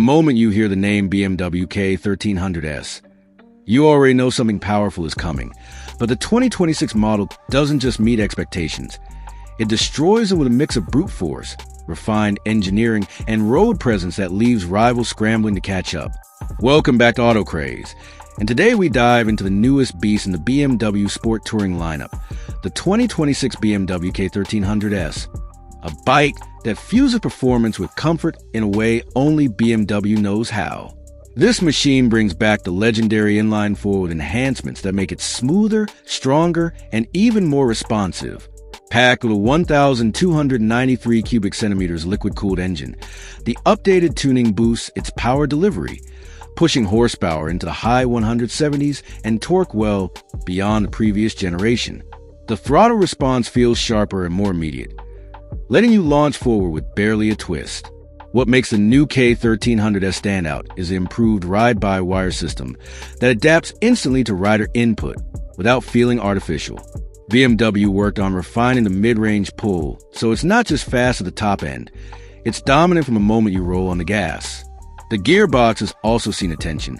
moment you hear the name BMW K 1300S, you already know something powerful is coming. But the 2026 model doesn't just meet expectations. It destroys them with a mix of brute force, refined engineering, and road presence that leaves rivals scrambling to catch up. Welcome back to Craze, and today we dive into the newest beast in the BMW Sport Touring lineup, the 2026 BMW K 1300S, a bike that fuses performance with comfort in a way only BMW knows how. This machine brings back the legendary inline-four with enhancements that make it smoother, stronger, and even more responsive. Packed with a 1,293 cubic centimeters liquid-cooled engine, the updated tuning boosts its power delivery, pushing horsepower into the high 170s and torque well beyond the previous generation. The throttle response feels sharper and more immediate, letting you launch forward with barely a twist. What makes the new K 1300S stand out is the improved ride-by-wire system that adapts instantly to rider input without feeling artificial. BMW worked on refining the mid-range pull, so it's not just fast at the top end, it's dominant from the moment you roll on the gas. The gearbox has also seen attention,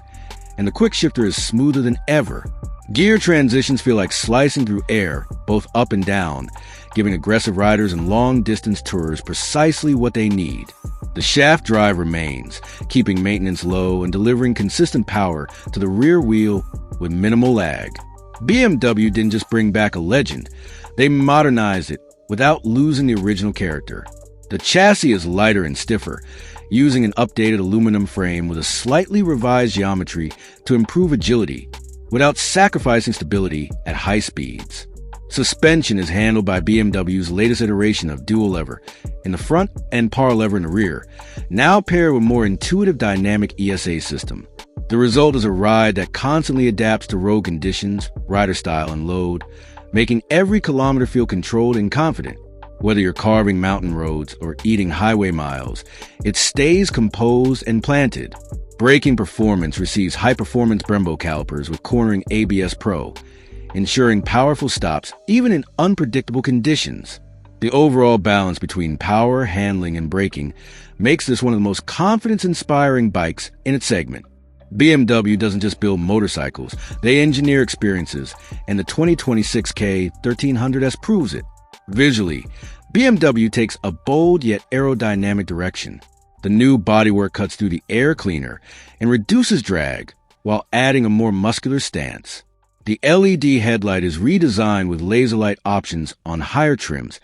and the quickshifter is smoother than ever. Gear transitions feel like slicing through air, both up and down, giving aggressive riders and long-distance tourers precisely what they need. The shaft drive remains, keeping maintenance low and delivering consistent power to the rear wheel with minimal lag. BMW didn't just bring back a legend, they modernized it without losing the original character. The chassis is lighter and stiffer, using an updated aluminum frame with a slightly revised geometry to improve agility, without sacrificing stability at high speeds. Suspension is handled by BMW's latest iteration of dual lever in the front and par lever in the rear, now paired with a more intuitive dynamic ESA system. The result is a ride that constantly adapts to road conditions, rider style, and load, making every kilometer feel controlled and confident. Whether you're carving mountain roads or eating highway miles, it stays composed and planted. Braking performance receives high-performance Brembo calipers with cornering ABS Pro, ensuring powerful stops even in unpredictable conditions. The overall balance between power, handling, and braking makes this one of the most confidence-inspiring bikes in its segment. BMW doesn't just build motorcycles, they engineer experiences, and the 2026 K 1300S proves it. Visually, BMW takes a bold yet aerodynamic direction. The new bodywork cuts through the air cleaner and reduces drag while adding a more muscular stance. The LED headlight is redesigned with laser light options on higher trims,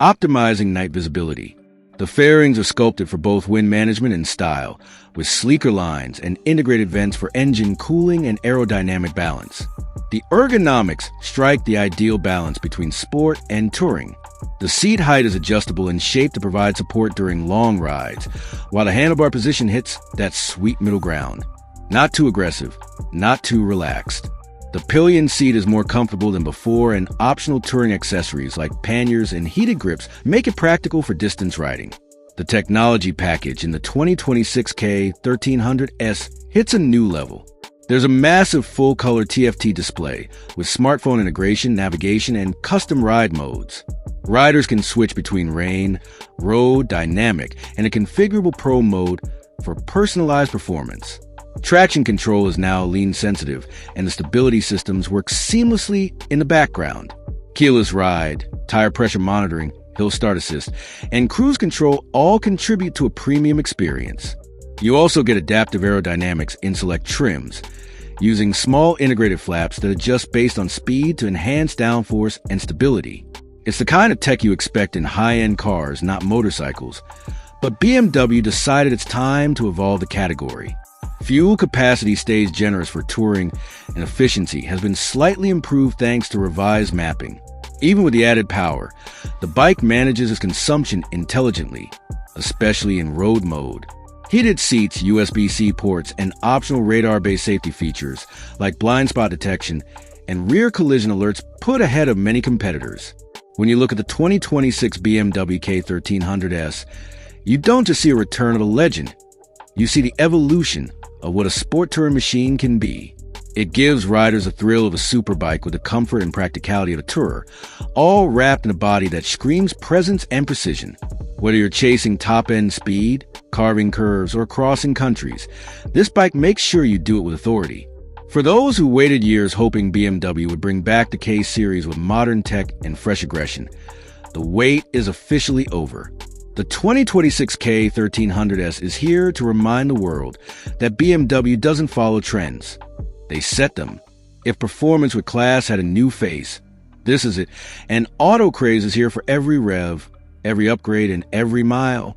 optimizing night visibility. The fairings are sculpted for both wind management and style, with sleeker lines and integrated vents for engine cooling and aerodynamic balance. The ergonomics strike the ideal balance between sport and touring. The seat height is adjustable in shape to provide support during long rides, while the handlebar position hits that sweet middle ground. Not too aggressive, not too relaxed. The pillion seat is more comfortable than before, and optional touring accessories like panniers and heated grips make it practical for distance riding. The technology package in the 2026 K 1300S hits a new level. There's a massive full-color TFT display with smartphone integration, navigation, and custom ride modes. Riders can switch between rain, road, dynamic, and a configurable Pro mode for personalized performance. Traction control is now lean sensitive, and the stability systems work seamlessly in the background. Keyless ride, tire pressure monitoring, hill start assist, and cruise control all contribute to a premium experience. You also get adaptive aerodynamics in select trims, using small integrated flaps that adjust based on speed to enhance downforce and stability. It's the kind of tech you expect in high-end cars, not motorcycles. But BMW decided it's time to evolve the category. Fuel capacity stays generous for touring, and efficiency has been slightly improved thanks to revised mapping. Even with the added power, the bike manages its consumption intelligently, especially in road mode. Heated seats, USB-C ports, and optional radar-based safety features like blind spot detection and rear collision alerts put ahead of many competitors. When you look at the 2026 BMW K 1300S, you don't just see a return of a legend. You see the evolution of what a sport touring machine can be. It gives riders the thrill of a superbike with the comfort and practicality of a tourer, all wrapped in a body that screams presence and precision. Whether you're chasing top-end speed carving curves, or crossing countries, this bike makes sure you do it with authority. For those who waited years hoping BMW would bring back the K series with modern tech and fresh aggression, the wait is officially over. The 2026 K 1300S is here to remind the world that BMW doesn't follow trends. They set them. If performance with class had a new face, this is it. And Craze is here for every rev, every upgrade, and every mile.